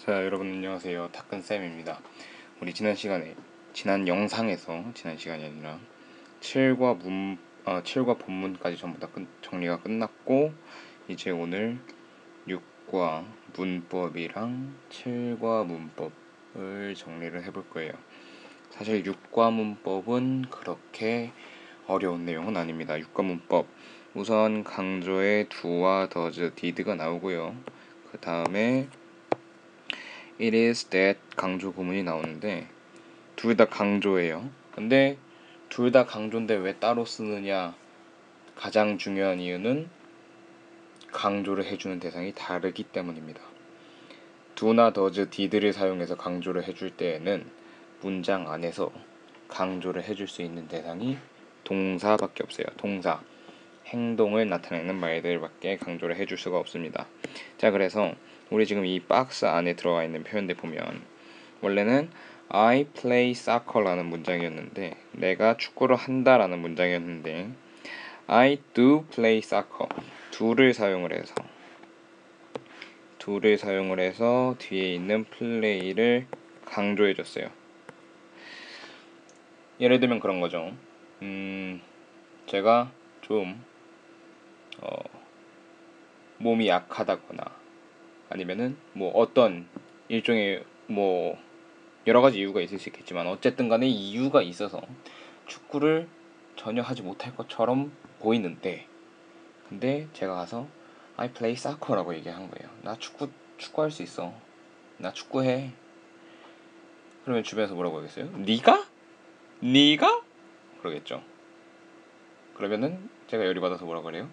자, 여러분 안녕하세요. 타큰쌤입니다. 우리 지난 영상에서, 지난 시간이 아니라 7과 본문까지 전부 다 정리가 끝났고, 이제 오늘 6과 문법이랑 7과 문법을 정리를 해볼 거예요. 사실 6과 문법은 그렇게 어려운 내용은 아닙니다. 6과 문법, 우선 강조의 do와 does, did가 나오고요. 그 다음에 it is that 강조 구문이 나오는데 둘 다 강조예요. 근데 둘 다 강조인데 왜 따로 쓰느냐? 가장 중요한 이유는 강조를 해주는 대상이 다르기 때문입니다. do나 does, did를 사용해서 강조를 해줄 때에는 문장 안에서 강조를 해줄 수 있는 대상이 동사밖에 없어요. 동사, 행동을 나타내는 말들밖에 강조를 해줄 수가 없습니다. 자, 그래서 우리 지금 이 박스 안에 들어가 있는 표현들 보면 원래는 I play soccer라는 문장이었는데, 내가 축구를 한다라는 문장이었는데 I do play soccer, do를 사용을 해서 뒤에 있는 play를 강조해줬어요. 예를 들면 그런 거죠. 제가 좀 몸이 약하다거나 아니면은 뭐 어떤 일종의 뭐 여러 가지 이유가 있을 수 있겠지만 어쨌든 간에 이유가 있어서 축구를 전혀 하지 못할 것처럼 보이는데, 근데 제가 가서 I play soccer라고 얘기한 거예요. 나 축구할 수 있어. 나 축구해. 그러면 주변에서 뭐라고 하겠어요? 네가? 그러겠죠. 그러면은 제가 열이 받아서 뭐라고 그래요?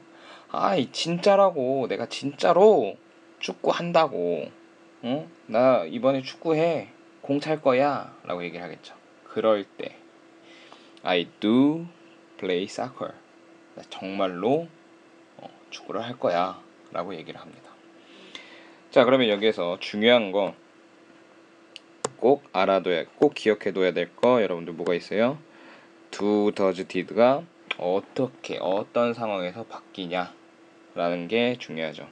아이 진짜라고, 내가 진짜로 축구한다고. 나 이번에 축구해. 공 찰 거야 라고 얘기를 하겠죠. 그럴 때 I do play soccer, 나 정말로 축구를 할 거야 라고 얘기를 합니다. 자, 그러면 여기에서 중요한 거 꼭 기억해둬야 될 거 여러분들 뭐가 있어요? do, does, did가 어떤 상황에서 바뀌냐 라는 게 중요하죠.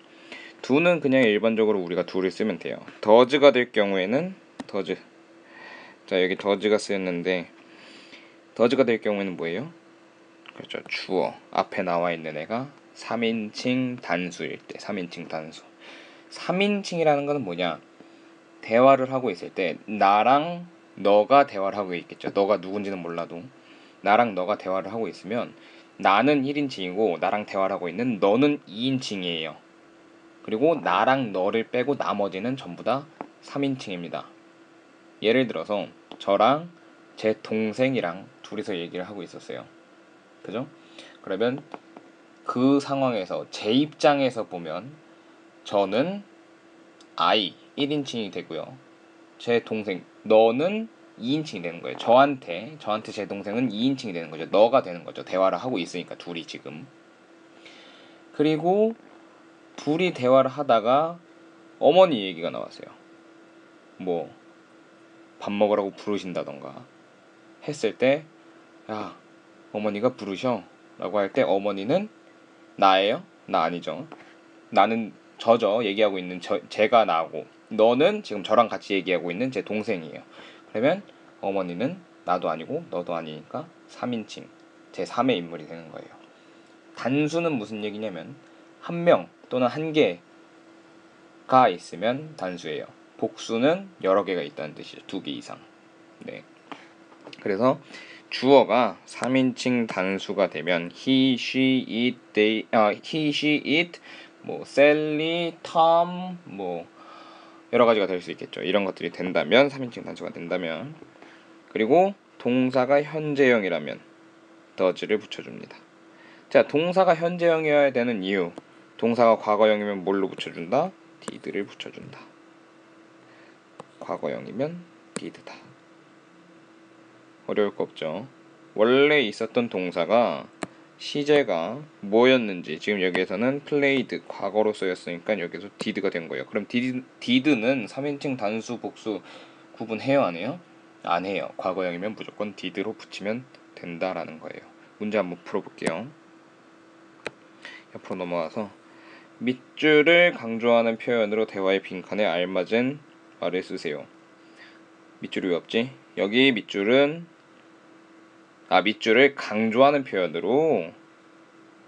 do는 그냥 일반적으로 우리가 do를 쓰면 돼요. does가 될 경우에는 does, 자 여기 does가 쓰였는데 does가 될 경우에는 뭐예요? 그렇죠, 주어 앞에 나와 있는 애가 3인칭 단수일 때. 3인칭 단수, 3인칭이라는 거는 뭐냐? 대화를 하고 있을 때 나랑 너가 대화를 하고 있겠죠. 너가 누군지는 몰라도 나랑 너가 대화를 하고 있으면 나는 1인칭이고 나랑 대화를 하고 있는 너는 2인칭이에요. 그리고 나랑 너를 빼고 나머지는 전부 다 3인칭입니다. 예를 들어서 저랑 제 동생이랑 둘이서 얘기를 하고 있었어요. 그죠? 그러면 그 상황에서 제 입장에서 보면 저는 I 1인칭이 되고요. 제 동생 너는 2인칭이 되는 거예요. 저한테 제 동생은 2인칭이 되는 거죠. 너가 되는 거죠. 대화를 하고 있으니까 둘이 지금. 그리고 둘이 대화를 하다가 어머니 얘기가 나왔어요. 뭐 밥 먹으라고 부르신다던가 했을 때, 야 어머니가 부르셔 라고 할 때 어머니는 나예요? 나 아니죠. 나는 저죠. 얘기하고 있는 제가 나고, 너는 지금 저랑 같이 얘기하고 있는 제 동생이에요. 그러면 어머니는 나도 아니고 너도 아니니까 3인칭 제 3의 인물이 되는 거예요. 단수는 무슨 얘기냐면 한 명 또는 한 개가 있으면 단수예요. 복수는 여러 개가 있다는 뜻이죠. 2개 이상. 네. 그래서 주어가 3인칭 단수가 되면 he, she, it, 뭐 셀리, 톰, 뭐 여러 가지가 될 수 있겠죠. 이런 것들이 된다면 3인칭 단수가 된다면. 그리고 동사가 현재형이라면 does를 붙여줍니다. 자, 동사가 현재형이어야 되는 이유. 동사가 과거형이면 뭘로 붙여준다? did를 붙여준다. 과거형이면 did다. 어려울 거 없죠. 원래 있었던 동사가 시제가 뭐였는지, 지금 여기에서는 played 과거로 쓰였으니까 여기서 did가 된 거예요. 그럼 did는 3인칭 단수 복수 구분해요, 안 해요? 안 해요. 과거형이면 무조건 did로 붙이면 된다라는 거예요. 문제 한번 풀어볼게요. 옆으로 넘어가서 밑줄을 강조하는 표현으로 대화의 빈칸에 알맞은 말을 쓰세요. 밑줄이 왜 없지? 여기 밑줄은 밑줄을 강조하는 표현으로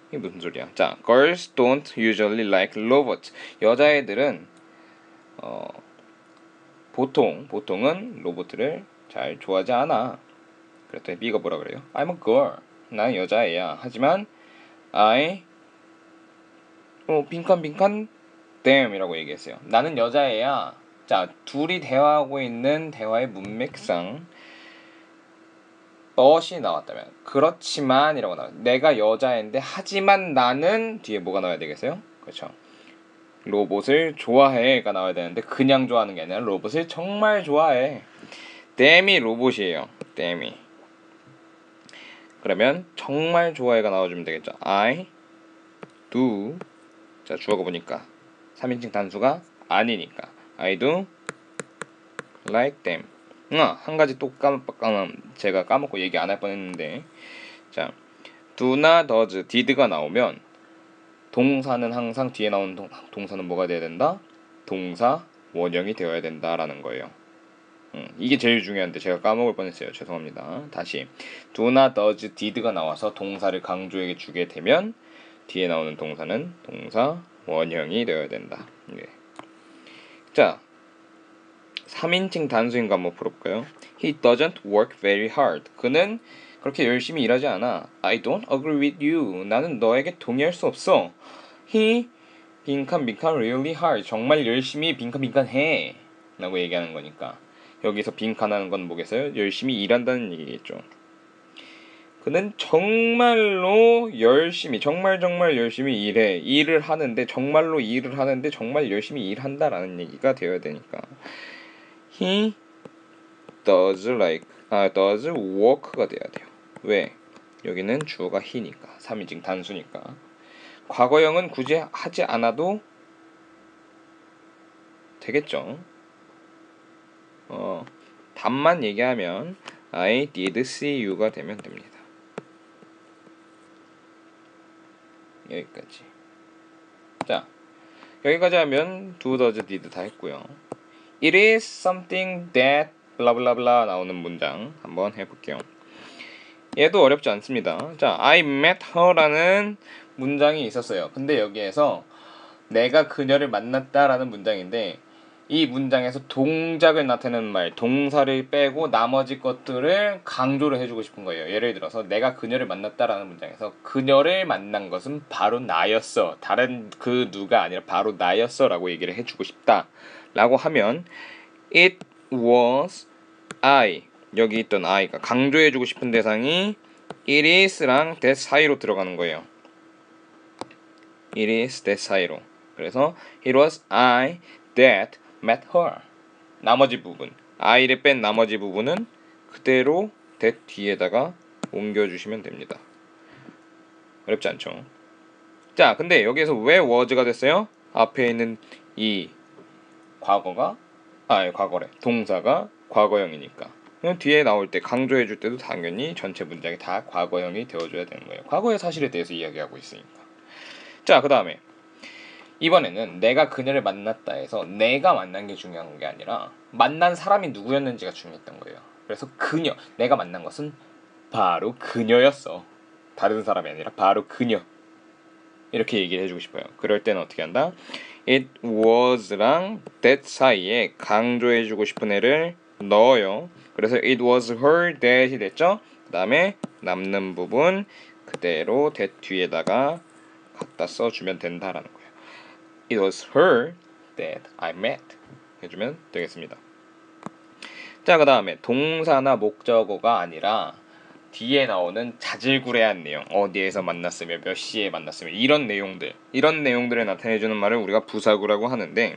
이게 무슨 소리야? 자, girls don't usually like robots. 여자애들은 보통은 로봇을 잘 좋아하지 않아. 그랬더니 B가 뭐라 그래요? I'm a girl. 난 여자애야. 하지만 I 빈칸 damn이라고 얘기했어요. 나는 여자애야. 자, 둘이 대화하고 있는 대화의 문맥상 but이 나왔다면 그렇지만이라고 나와요. 내가 여자애인데 하지만 나는 뒤에 뭐가 나와야 되겠어요? 그렇죠. 로봇을 좋아해가 나와야 되는데 그냥 좋아하는 게 아니라 로봇을 정말 좋아해. damn이 로봇이에요. damn이. 그러면 정말 좋아해가 나와주면 되겠죠. I do. 자, 주어가 보니까 3인칭 단수가 아니니까 I do like them. 한 가지 또 제가 까먹고 얘기 안 할 뻔했는데, 자, do나 does, did가 나오면 동사는 항상 뒤에 나오는 동사는 뭐가 돼야 된다? 동사 원형이 되어야 된다라는 거예요. 이게 제일 중요한데 제가 까먹을 뻔했어요. 죄송합니다. 다시 do나 does, did가 나와서 동사를 강조해 주게 되면 뒤에 나오는 동사는 동사 원형이 되어야 된다. 네. 자, 3인칭 단수인 거 한번 풀어볼까요? He doesn't work very hard. 그는 그렇게 열심히 일하지 않아. I don't agree with you. 나는 너에게 동의할 수 없어. He 빈칸 really hard. 정말 열심히 빈칸 해. 라고 얘기하는 거니까 여기서 빈칸하는 건 뭐겠어요? 열심히 일한다는 얘기겠죠. 그는 정말로 열심히 정말 열심히 일해. 일을 하는데 정말로 일을 하는데 정말 열심히 일한다라는 얘기가 되어야 되니까 He does work가 돼야 돼요. 왜? 여기는 주어가 he니까 3인칭 단수니까. 과거형은 굳이 하지 않아도 되겠죠. 답만 얘기하면 I did see you가 되면 됩니다. 여기까지. 자, 여기까지 하면 do, does, did 다 했고요. It is something that 블라블라블라 나오는 문장 한번 해볼게요. 얘도 어렵지 않습니다. 자, I met her라는 문장이 있었어요. 근데 여기에서 내가 그녀를 만났다라는 문장인데 이 문장에서 동작을 나타내는 말, 동사를 빼고 나머지 것들을 강조를 해주고 싶은 거예요. 예를 들어서 내가 그녀를 만났다라는 문장에서 그녀를 만난 것은 바로 나였어. 다른 그 누가 아니라 바로 나였어 라고 얘기를 해주고 싶다 라고 하면 It was I. 여기 있던 I가 강조해주고 싶은 대상이 It is랑 that 사이로 들어가는 거예요. It is that 사이로. 그래서 It was I that met her. 나머지 부분 I를 뺀 나머지 부분은 그대로 that 뒤에다가 옮겨주시면 됩니다. 어렵지 않죠? 자, 근데 여기에서 왜 was가 됐어요? 앞에 있는 이 과거래. 동사가 과거형이니까. 뒤에 나올 때 강조해줄 때도 당연히 전체 문장이 다 과거형이 되어줘야 되는 거예요. 과거의 사실에 대해서 이야기하고 있으니까. 자, 그 다음에 이번에는 내가 그녀를 만났다 해서 내가 만난 게 중요한 게 아니라 만난 사람이 누구였는지가 중요했던 거예요. 그래서 내가 만난 것은 바로 그녀였어. 다른 사람이 아니라 바로 그녀. 이렇게 얘기를 해주고 싶어요. 그럴 때는 어떻게 한다? It was랑 that 사이에 강조해주고 싶은 애를 넣어요. 그래서 it was her that이 됐죠? 그 다음에 남는 부분 그대로 that 뒤에다가 갖다 써주면 된다라는 거예요. It was her that I met 해주면 되겠습니다. 자, 그 다음에 동사나 목적어가 아니라 뒤에 나오는 자질구레한 내용, 어디에서 만났으며 몇 시에 만났으며 이런 내용들을 나타내주는 말을 우리가 부사구라고 하는데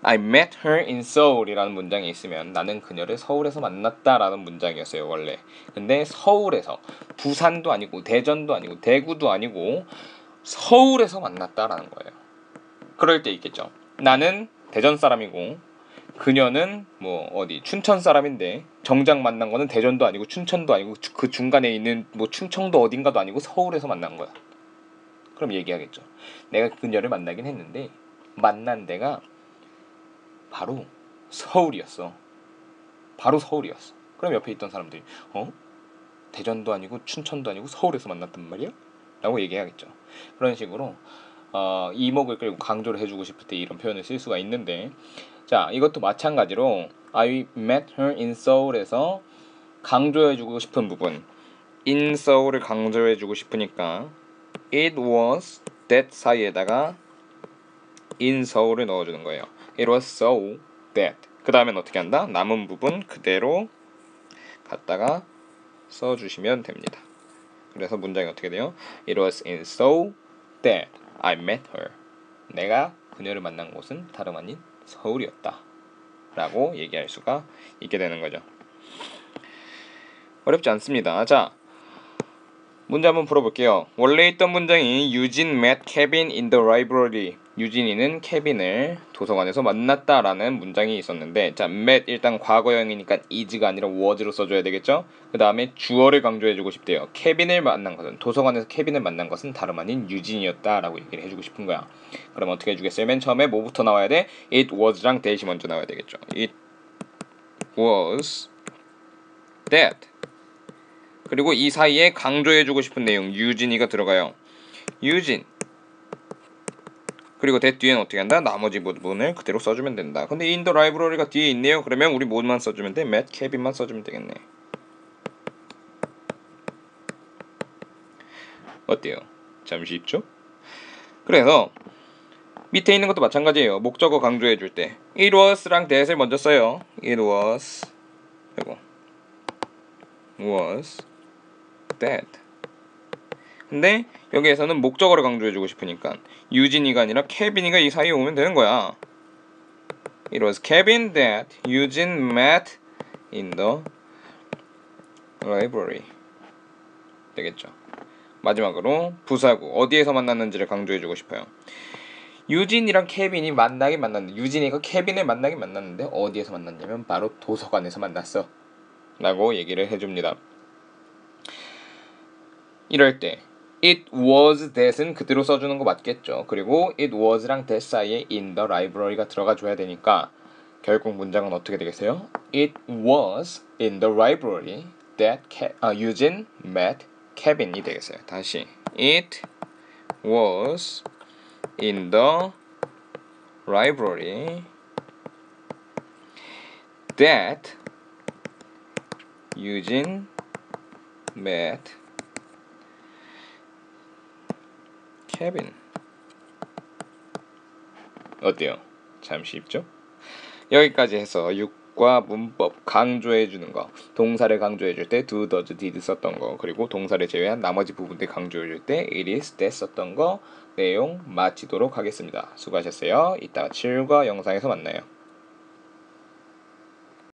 I met her in Seoul 이라는 문장이 있으면 나는 그녀를 서울에서 만났다라는 문장이었어요 원래. 근데 서울에서, 부산도 아니고 대전도 아니고 대구도 아니고 서울에서 만났다라는 거예요. 그럴 때 있겠죠. 나는 대전 사람이고 그녀는 춘천 사람인데 정작 만난 거는 대전도 아니고 춘천도 아니고 그 중간에 있는 충청도 어딘가도 아니고 서울에서 만난 거야. 그럼 얘기하겠죠. 내가 그녀를 만나긴 했는데 만난 데가 바로 서울이었어. 바로 서울이었어. 그럼 옆에 있던 사람들이 대전도 아니고 춘천도 아니고 서울에서 만났단 말이야? 라고 얘기해야겠죠. 그런 식으로 이목을 끌고 강조를 해주고 싶을 때 이런 표현을 쓸 수가 있는데, 자, 이것도 마찬가지로 I met her in Seoul에서 강조해주고 싶은 부분, in Seoul을 강조해주고 싶으니까 it was that 사이에다가 in Seoul을 넣어주는 거예요. It was so that. 그 다음엔 어떻게 한다? 남은 부분 그대로 갖다가 써주시면 됩니다. 그래서 문장이 어떻게 돼요? It was in Seoul that I met her. 내가 그녀를 만난 곳은 다름 아닌 서울이었다 라고 얘기할 수가 있게 되는 거죠. 어렵지 않습니다. 자, 문제 한번 풀어볼게요. 원래 있던 문장이 Eugene met Kevin in the library. 유진이는 케빈을 도서관에서 만났다라는 문장이 있었는데, 자, met 일단 과거형이니까 is가 아니라 was로 써줘야 되겠죠? 그 다음에 주어를 강조해주고 싶대요. 케빈을 만난 것은, 도서관에서 케빈을 만난 것은 다름 아닌 유진이었다라고 얘기를 해주고 싶은 거야. 그럼 어떻게 해주겠어요? 맨 처음에 뭐부터 나와야 돼? It was랑 that이 먼저 나와야 되겠죠. It was that. 그리고 이 사이에 강조해주고 싶은 내용, 유진이가 들어가요. 유진. 그리고 that 뒤에는 어떻게 한다? 나머지 부분을 그대로 써주면 된다. 근데 in the library가 뒤에 있네요. 그러면 우리 뭐만 써주면 돼? met Kevin만 써주면 되겠네. 어때요? 참 쉽죠? 그래서 밑에 있는 것도 마찬가지예요. 목적어 강조해줄 때 it was랑 that을 먼저 써요. it was 그리고 was that. 근데 여기에서는 목적어를 강조해주고 싶으니까 유진이가 아니라 케빈이가 이 사이에 오면 되는 거야. It was Kevin that Eugene met in the library. 되겠죠. 마지막으로 부사구 어디에서 만났는지를 강조해주고 싶어요. 유진이랑 케빈이 만나긴 만났는데, 유진이가 케빈을 만나긴 만났는데 어디에서 만났냐면 바로 도서관에서 만났어 라고 얘기를 해줍니다. 이럴 때 it was that은 그대로 써주는 거 맞겠죠. 그리고 it was랑 that 사이에 in the library가 들어가 줘야 되니까 결국 문장은 어떻게 되겠어요? It was in the library that Eugene met Kevin이 되겠어요. 다시 it was in the library that Eugene met Kevin. 어때요? 참 쉽죠? 여기까지 해서 6과 문법 강조해주는 거, 동사를 강조해줄 때 do, does, did 썼던 거, 그리고 동사를 제외한 나머지 부분들 강조해줄 때 it is, that 썼던 거 내용 마치도록 하겠습니다. 수고하셨어요. 이따가 7과 영상에서 만나요.